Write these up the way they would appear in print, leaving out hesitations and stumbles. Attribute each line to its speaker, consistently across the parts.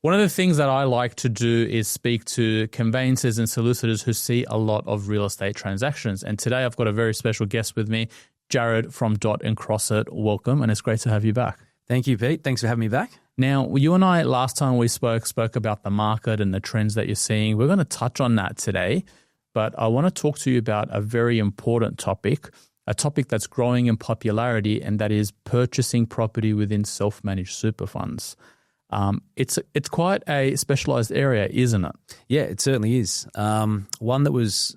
Speaker 1: One of the things that I like to do is speak to conveyancers and solicitors who see a lot of real estate transactions. And today I've got a very special guest with me, Jared from Dott Crossit. Welcome, and it's great to have you back.
Speaker 2: Thank you, Pete. Thanks for having me back.
Speaker 1: Now, you and I, last time we spoke about the market and the trends that you're seeing. We're going to touch on that today, but I want to talk to you about a very important topic, a topic that's growing in popularity, and that is purchasing property within self-managed super funds. It's quite a specialized area, isn't it?
Speaker 2: Yeah, it certainly is. One that was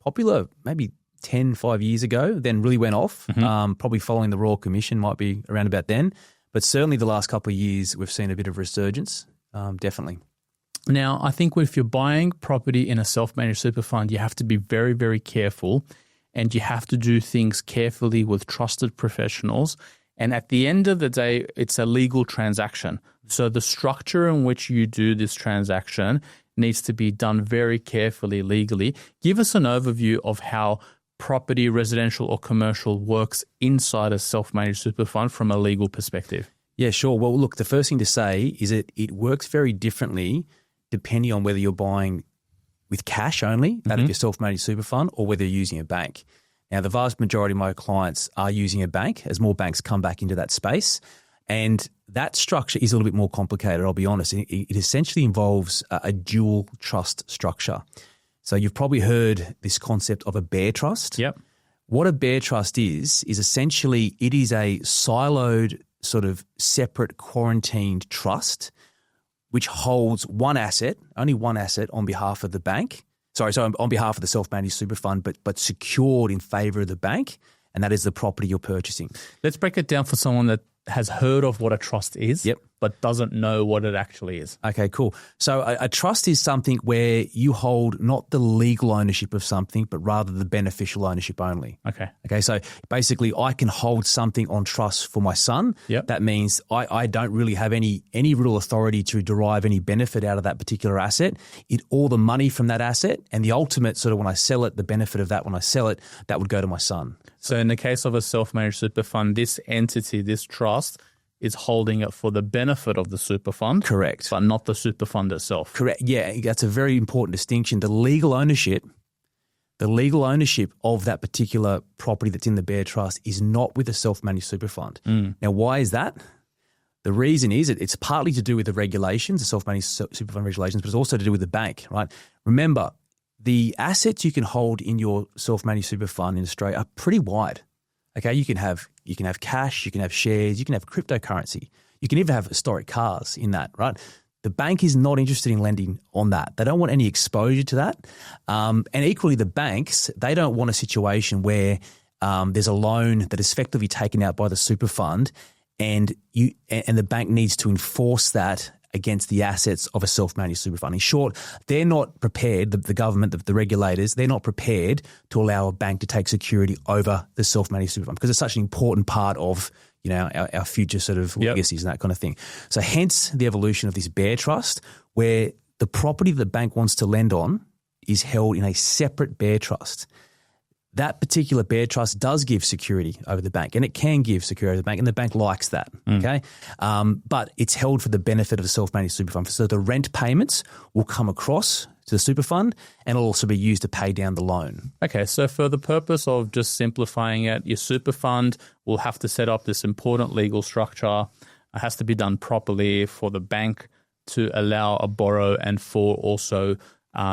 Speaker 2: popular maybe 5 years ago, then really went off, probably following the Royal Commission, might be around about then. But certainly the last couple of years, we've seen a bit of resurgence, definitely.
Speaker 1: Now, I think if you're buying property in a self-managed super fund, you have to be very, very careful, and you have to do things carefully with trusted professionals. And at the end of the day, it's a legal transaction. So the structure in which you do this transaction needs to be done very carefully legally. Give us an overview of how property, residential or commercial, works inside a self-managed super fund from a legal perspective.
Speaker 2: Yeah, sure. Well, look, the first thing to say is that it works very differently depending on whether you're buying with cash only out of your self-managed super fund or whether you're using a bank. Now, the vast majority of my clients are using a bank as more banks come back into that space. And that structure is a little bit more complicated, I'll be honest. It essentially involves a dual trust structure. So you've probably heard this concept of a bare trust.
Speaker 1: Yep.
Speaker 2: What a bare trust is essentially it is a siloed sort of separate quarantined trust which holds one asset, only one asset on behalf of the bank. So on behalf of the self-managed super fund, but secured in favour of the bank, and that is the property you're purchasing.
Speaker 1: Let's break it down for someone that has heard of what a trust is, but doesn't know what it actually is.
Speaker 2: Okay, cool. So a trust is something where you hold not the legal ownership of something, but rather the beneficial ownership only. Okay, so basically I can hold something on trust for my son. That means I don't really have any real authority to derive any benefit out of that particular asset. All the money from that asset and the ultimate sort of when I sell it, the benefit of that when I sell it, that would go to my son.
Speaker 1: So in the case of a self-managed super fund, this entity, this trust, is holding it for the benefit of the super fund.
Speaker 2: Correct.
Speaker 1: But not the super fund itself.
Speaker 2: Correct. Yeah, that's a very important distinction. The legal ownership of that particular property that's in the bare trust is not with a self-managed super fund. Now, why is that? The reason is it's partly to do with the regulations, the self-managed super fund regulations, but it's also to do with the bank, right? Remember, the assets you can hold in your self-managed super fund in Australia are pretty wide. Okay, you can have cash, you can have shares, you can have cryptocurrency, you can even have historic cars in that, right? The bank is not interested in lending on that. They don't want any exposure to that. And equally, the banks, they don't want a situation where there's a loan that is effectively taken out by the super fund and the bank needs to enforce that against the assets of a self-managed super fund. In short, they're not prepared, the government, the regulators, they're not prepared to allow a bank to take security over the self-managed super fund because it's such an important part of our future sort of legacies and that kind of thing. So hence the evolution of this bare trust where the property the bank wants to lend on is held in a separate bare trust. That particular bare trust does give security over the bank and it can give security over the bank and the bank likes that, okay? But it's held for the benefit of the self-managed super fund. So the rent payments will come across to the super fund and it'll also be used to pay down the loan.
Speaker 1: Okay, so for the purpose of just simplifying it, your super fund will have to set up this important legal structure. It has to be done properly for the bank to allow a borrow and for also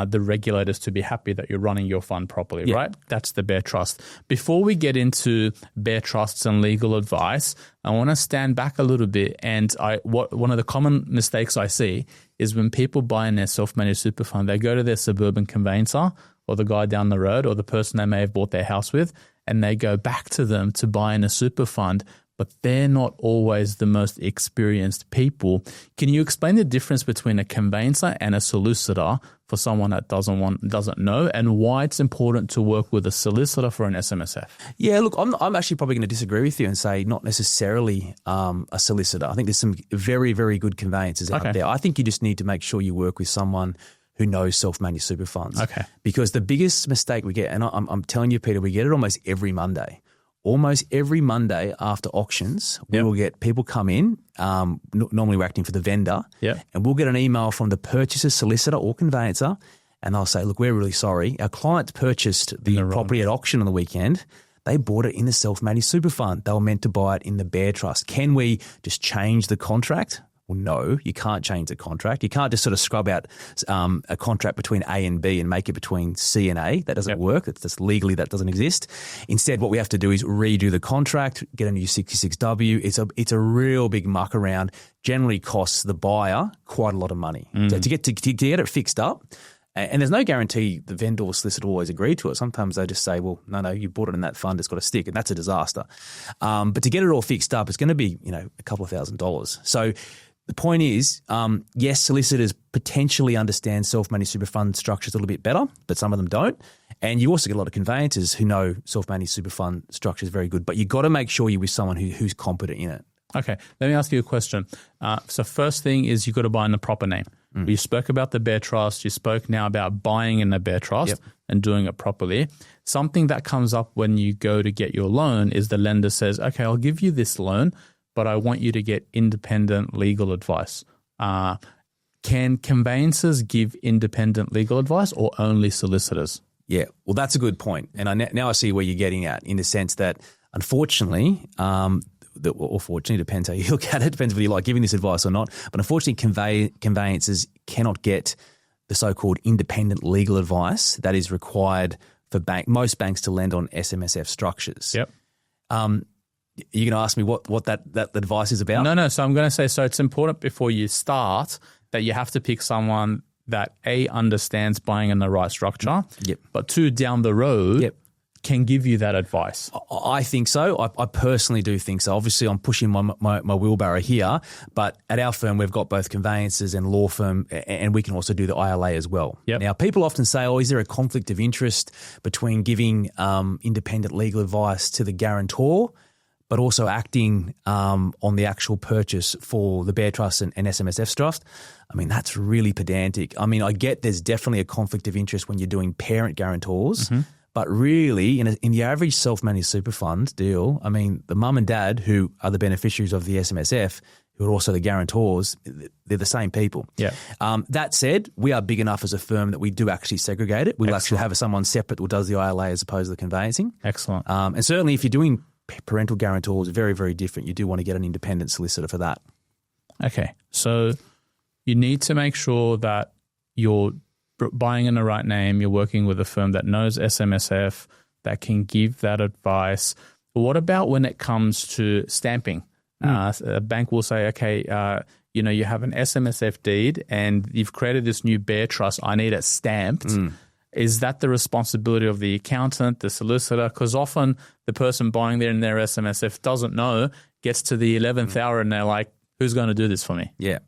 Speaker 1: the regulators to be happy that you're running your fund properly, right? That's the bare trust. Before we get into bare trusts and legal advice, I want to stand back a little bit. And one of the common mistakes I see is when people buy in their self-managed super fund, they go to their suburban conveyancer or the guy down the road or the person they may have bought their house with, and they go back to them to buy in a super fund, but they're not always the most experienced people. Can you explain the difference between a conveyancer and a solicitor for someone that doesn't know, and why it's important to work with a solicitor for an SMSF?
Speaker 2: Yeah, look, I'm actually probably going to disagree with you and say not necessarily a solicitor. I think there's some very, very good conveyancers out there. I think you just need to make sure you work with someone who knows self-managed super funds. Because the biggest mistake we get, and I'm telling you, Peter, we get it almost every Monday. almost every Monday after auctions, we will get people come in. Normally we're acting for the vendor. And we'll get an email from the purchaser, solicitor or conveyancer, and they'll say, look, we're really sorry. Our clients purchased the property at auction on the weekend. They bought it in the self-managed super fund. They were meant to buy it in the Bear Trust. Can we just change the contract? Well, no, you can't change the contract. You can't just sort of scrub out a contract between A and B and make it between C and A. That doesn't work. That's legally, that doesn't exist. Instead, what we have to do is redo the contract, get a new 66W. It's a real big muck around. Generally costs the buyer quite a lot of money. So to get it fixed up. And there's no guarantee the vendor or solicitor will always agree to it. Sometimes they just say, well, no, you bought it in that fund, it's got to stick, and that's a disaster. But to get it all fixed up, it's going to be, a couple of $1,000s. So the point is, yes, solicitors potentially understand self-managed super fund structures a little bit better, but some of them don't. And you also get a lot of conveyancers who know self-managed super fund structures very good, but you've got to make sure you're with someone who's competent in it.
Speaker 1: Okay, let me ask you a question. So first thing is you've got to buy in the proper name. You spoke about the Bear Trust. You spoke now about buying in the Bear Trust and doing it properly. Something that comes up when you go to get your loan is the lender says, okay, I'll give you this loan, but I want you to get independent legal advice. Can conveyancers give independent legal advice or only solicitors?
Speaker 2: Yeah, well, that's a good point. And now I see where you're getting at, in the sense that, unfortunately, or fortunately, depends how you look at it, depends whether you like giving this advice or not. But unfortunately, conveyancers cannot get the so-called independent legal advice that is required for most banks to lend on SMSF structures.
Speaker 1: Yep.
Speaker 2: You're going to ask me what that advice is about?
Speaker 1: No. So I'm going to say, so it's important before you start that you have to pick someone that A, understands buying in the right structure, but 2, down the road, can give you that advice.
Speaker 2: I think so. I personally do think so. Obviously, I'm pushing my wheelbarrow here, but at our firm, we've got both conveyancers and law firm, and we can also do the ILA as well. Now, people often say, is there a conflict of interest between giving independent legal advice to the guarantor, but also acting on the actual purchase for the Bear Trust and SMSF Trust? I mean, that's really pedantic. I mean, I get there's definitely a conflict of interest when you're doing parent guarantors, but really in the average self-managed super fund deal, I mean, the mum and dad who are the beneficiaries of the SMSF, who are also the guarantors, they're the same people. That said, we are big enough as a firm that we do actually segregate it. We'll actually have someone separate who does the ILA as opposed to the conveyancing.
Speaker 1: Excellent.
Speaker 2: And certainly if you're doing parental guarantors, very, very different. You do want to get an independent solicitor for that.
Speaker 1: Okay. So you need to make sure that you're buying in the right name, you're working with a firm that knows SMSF, that can give that advice. But what about when it comes to stamping? A bank will say, okay, you have an SMSF deed and you've created this new Bear Trust. I need it stamped. Is that the responsibility of the accountant, the solicitor? Because often the person buying there in their SMSF doesn't know, gets to the 11th hour and they're like, who's going to do this for me? Yeah.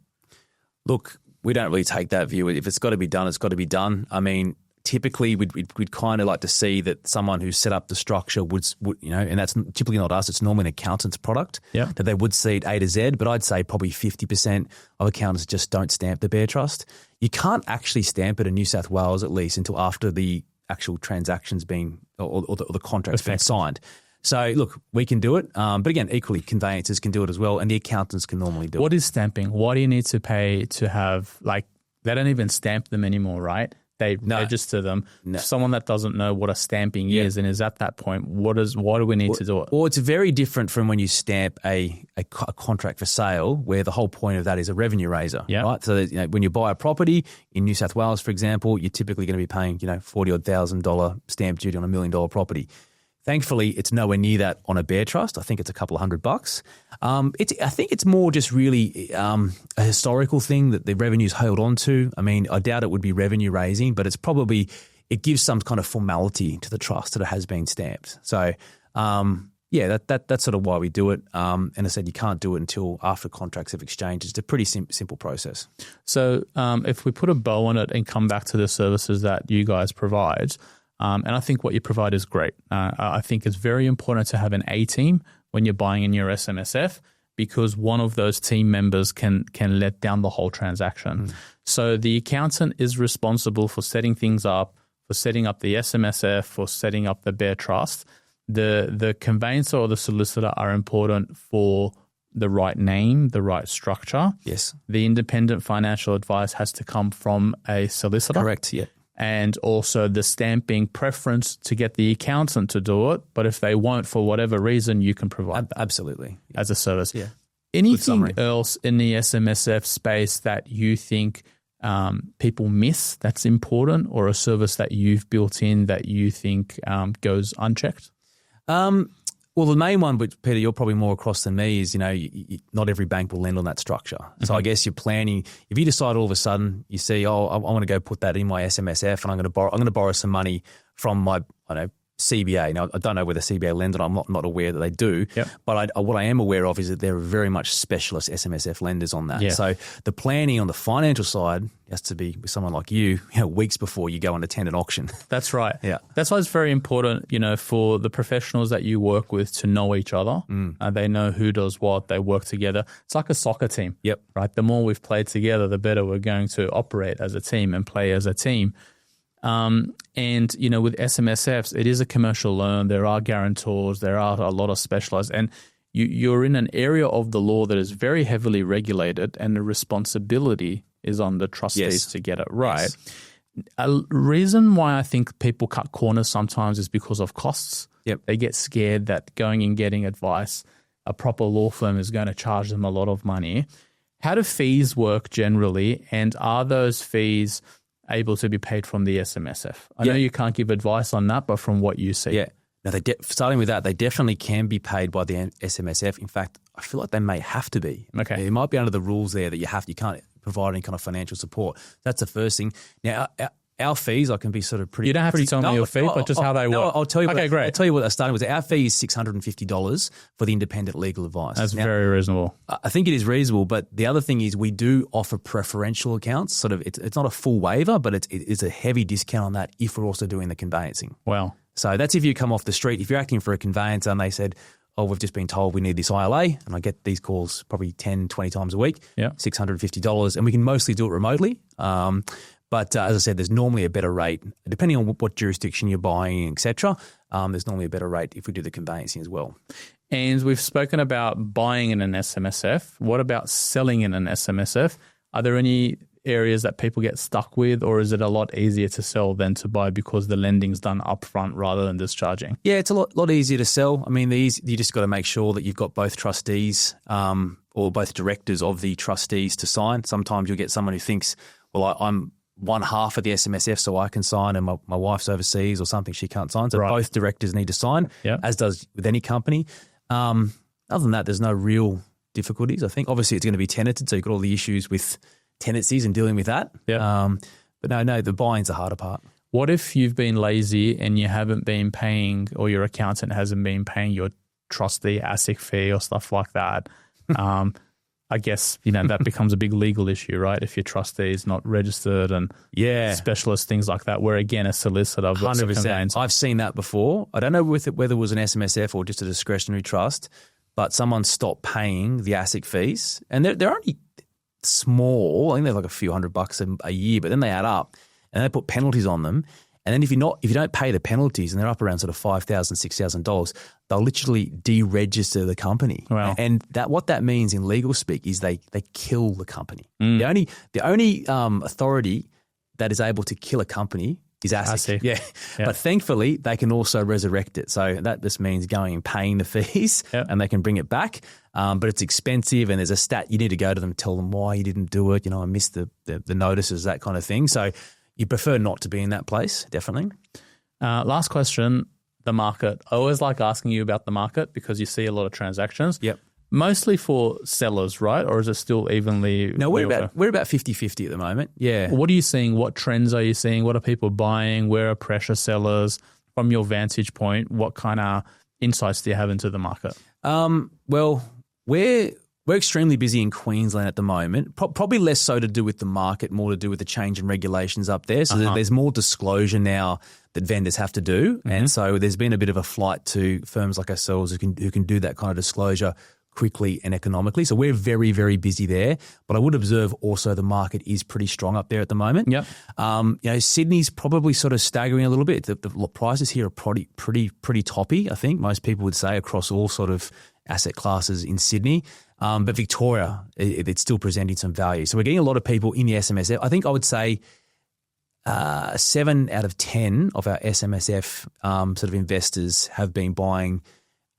Speaker 2: Look, we don't really take that view. If it's got to be done, it's got to be done. I mean, typically we'd kind of like to see that someone who set up the structure would and that's typically not us. It's normally an accountant's product that they would see it A to Z. But I'd say probably 50% of accountants just don't stamp the Bear Trust. You can't actually stamp it in New South Wales, at least, until after the actual transaction's been or the contract's been signed. So, look, we can do it. But again, equally, conveyancers can do it as well, and the accountants can normally do it.
Speaker 1: What is stamping? What do you need to pay to have, they don't even stamp them anymore, right? They register them. Someone that doesn't know what a stamping is and is at that point, why do we need to do it?
Speaker 2: Well, it's very different from when you stamp a contract for sale, where the whole point of that is a revenue raiser, right? So when you buy a property in New South Wales, for example, you're typically going to be paying $40,000 stamp duty on $1 million property. Thankfully, it's nowhere near that on a Bear Trust. I think it's a couple of $100. I think it's more just really a historical thing that the revenue's held on to. I mean, I doubt it would be revenue raising, but it gives some kind of formality to the trust that it has been stamped. So, that's sort of why we do it. And I said you can't do it until after contracts have exchanged. It's a pretty simple process.
Speaker 1: So if we put a bow on it and come back to the services that you guys provide, and I think what you provide is great. I think it's very important to have an A team when you're buying in your SMSF, because one of those team members can let down the whole transaction. So the accountant is responsible for setting things up, for setting up the SMSF, for setting up the Bear Trust. the conveyancer or the solicitor are important for the right name, the right structure.
Speaker 2: Yes.
Speaker 1: The independent financial advice has to come from a solicitor.
Speaker 2: Correct, yeah.
Speaker 1: And also the stamping preference to get the accountant to do it. But if they won't, for whatever reason, you can provide that
Speaker 2: absolutely
Speaker 1: as a service.
Speaker 2: Yeah.
Speaker 1: Anything else in the SMSF space that you think people miss that's important, or a service that you've built in that you think goes unchecked?
Speaker 2: Well, the main one, which Peter, you're probably more across than me, is not every bank will lend on that structure. So I guess you're planning. If you decide all of a sudden you see, I want to go put that in my SMSF, and I'm going to borrow some money from my CBA. Now, I don't know whether CBA lends on. I'm not aware that they do.
Speaker 1: Yep.
Speaker 2: But what I am aware of is that there are very much specialist SMSF lenders on that.
Speaker 1: Yeah.
Speaker 2: So the planning on the financial side has to be with someone like you, weeks before you go and attend an auction.
Speaker 1: That's right.
Speaker 2: Yeah.
Speaker 1: That's why it's very important, for the professionals that you work with to know each other. They know who does what. They work together. It's like a soccer team.
Speaker 2: Yep.
Speaker 1: Right. The more we've played together, the better we're going to operate as a team and play as a team. And with SMSFs, it is a commercial loan. There are guarantors. There are a lot of specialized, and you're in an area of the law that is very heavily regulated, and the responsibility is on the trustees to get it right. Yes. A reason why I think people cut corners sometimes is because of costs.
Speaker 2: Yep.
Speaker 1: They get scared that going and getting advice, a proper law firm is going to charge them a lot of money. How do fees work generally, and are those fees able to be paid from the SMSF? I know you can't give advice on that, but from what you see.
Speaker 2: Yeah. Now, starting with that, they definitely can be paid by the SMSF. In fact, I feel like they may have to be.
Speaker 1: Okay.
Speaker 2: It might be under the rules there that you can't provide any kind of financial support. That's the first thing. Now, our fees, I can be sort of pretty...
Speaker 1: You don't have to tell me your fee, but just how they work.
Speaker 2: I'll tell you.
Speaker 1: Okay, great.
Speaker 2: I'll tell you what they're starting with. Our fee is $650 for the independent legal advice.
Speaker 1: That's very reasonable.
Speaker 2: I think it is reasonable, but the other thing is we do offer preferential accounts. Sort of, it's not a full waiver, but it's a heavy discount on that if we're also doing the conveyancing.
Speaker 1: Wow.
Speaker 2: So that's if you come off the street. If you're acting for a conveyancer and they said, we've just been told we need this ILA, and I get these calls probably 10, 20 times a week, $650, and we can mostly do it remotely. But as I said, there's normally a better rate, depending on what jurisdiction you're buying, et cetera. There's normally a better rate if we do the conveyancing as well.
Speaker 1: And we've spoken about buying in an SMSF. What about selling in an SMSF? Are there any areas that people get stuck with, or is it a lot easier to sell than to buy because the lending's done upfront rather than discharging? Yeah,
Speaker 2: it's a lot easier to sell. I mean, you just got to make sure that you've got both trustees or both directors of the trustees to sign. Sometimes you'll get someone who thinks, I'm one half of the SMSF so I can sign, and my wife's overseas or something, she can't sign. So both directors need to sign, as does with any company. Other than that, there's no real difficulties. I think obviously it's going to be tenanted, so you've got all the issues with tenancies and dealing with that. But no, the buying's the harder part.
Speaker 1: What if you've been lazy and you haven't been paying, or your accountant hasn't been paying your trustee ASIC fee or stuff like that? I guess, that becomes a big legal issue, right? If your trustee is not registered and specialist things like that, where again, a solicitor.
Speaker 2: 100%. I've seen that before. I don't know whether it was an SMSF or just a discretionary trust, but someone stopped paying the ASIC fees, and they're only small. I think they're like a few $100 a year, but then they add up and they put penalties on them. And then if you don't pay the penalties, and they're up around sort of $5,000, $6,000, they'll literally deregister the company.
Speaker 1: Wow.
Speaker 2: And what that means in legal speak is they kill the company. The only authority that is able to kill a company is ASIC. Yeah. But thankfully, they can also resurrect it. So that just means going and paying the fees, and they can bring it back. But it's expensive, and there's a stat. You need to go to them, tell them why you didn't do it. I missed the notices, that kind of thing. So you prefer not to be in that place, definitely.
Speaker 1: Last question, the market. I always like asking you about the market because you see a lot of transactions.
Speaker 2: Yep.
Speaker 1: Mostly for sellers, right? Or is it still evenly?
Speaker 2: No, we're about 50-50 at the moment. Yeah.
Speaker 1: What are you seeing? What trends are you seeing? What are people buying? Where are pressure sellers? From your vantage point, what kind of insights do you have into the market?
Speaker 2: Well, we're extremely busy in Queensland at the moment, probably less so to do with the market, more to do with the change in regulations up there. So there's more disclosure now that vendors have to do. And so there's been a bit of a flight to firms like ourselves who can do that kind of disclosure quickly and economically. So we're very, very busy there. But I would observe also the market is pretty strong up there at the moment.
Speaker 1: Yep.
Speaker 2: Sydney's probably sort of staggering a little bit. The prices here are pretty toppy, I think most people would say, across all sort of asset classes in Sydney. But Victoria, it's still presenting some value. So we're getting a lot of people in the SMSF. I think I would say 7 out of 10 of our SMSF sort of investors have been buying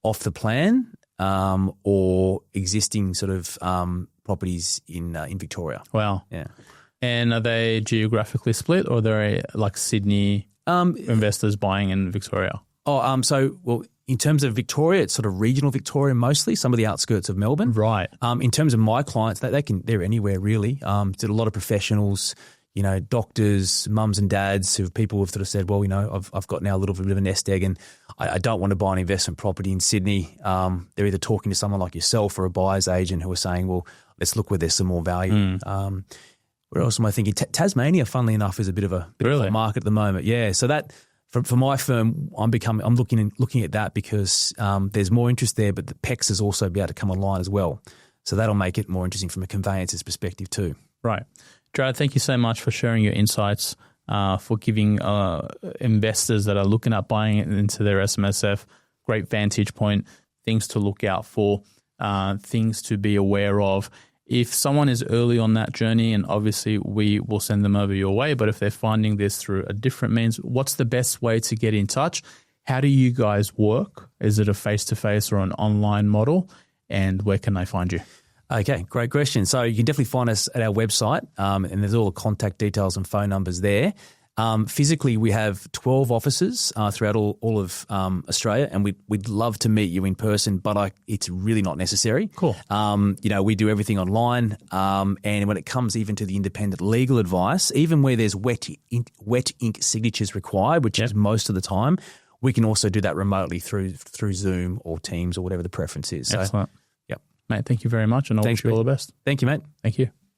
Speaker 2: off the plan or existing sort of properties in Victoria.
Speaker 1: Wow.
Speaker 2: Yeah.
Speaker 1: And are they geographically split, or are they like Sydney investors buying in Victoria?
Speaker 2: In terms of Victoria, it's sort of regional Victoria mostly, some of the outskirts of Melbourne.
Speaker 1: Right.
Speaker 2: In terms of my clients, they're anywhere really. Did a lot of professionals, doctors, mums and dads people have sort of said, well, I've got now a little bit of a nest egg and I don't want to buy an investment property in Sydney. They're either talking to someone like yourself or a buyer's agent who are saying, well, let's look where there's some more value. Where else am I thinking? Tasmania, funnily enough, is a bit of a market at the moment. Yeah. So that for my firm, I'm looking at that because there's more interest there, but the PEX is also be able to come online as well. So that'll make it more interesting from a conveyancer's perspective too.
Speaker 1: Right. Jared, thank you so much for sharing your insights, for giving investors that are looking at buying into their SMSF great vantage point, things to look out for, things to be aware of. If someone is early on that journey, and obviously we will send them over your way, but if they're finding this through a different means, what's the best way to get in touch? How do you guys work? Is it a face-to-face or an online model? And where can they find you?
Speaker 2: Okay, great question. So you can definitely find us at our website, and there's all the contact details and phone numbers there. Physically, we have 12 offices throughout all of Australia, and we'd love to meet you in person, but it's really not necessary.
Speaker 1: Cool.
Speaker 2: We do everything online, and when it comes even to the independent legal advice, even where there's wet ink signatures required, which is most of the time, we can also do that remotely through Zoom or Teams or whatever the preference is.
Speaker 1: Excellent.
Speaker 2: So, yep.
Speaker 1: Mate, thank you very much, and I wish you all the best.
Speaker 2: Thank you, mate.
Speaker 1: Thank you.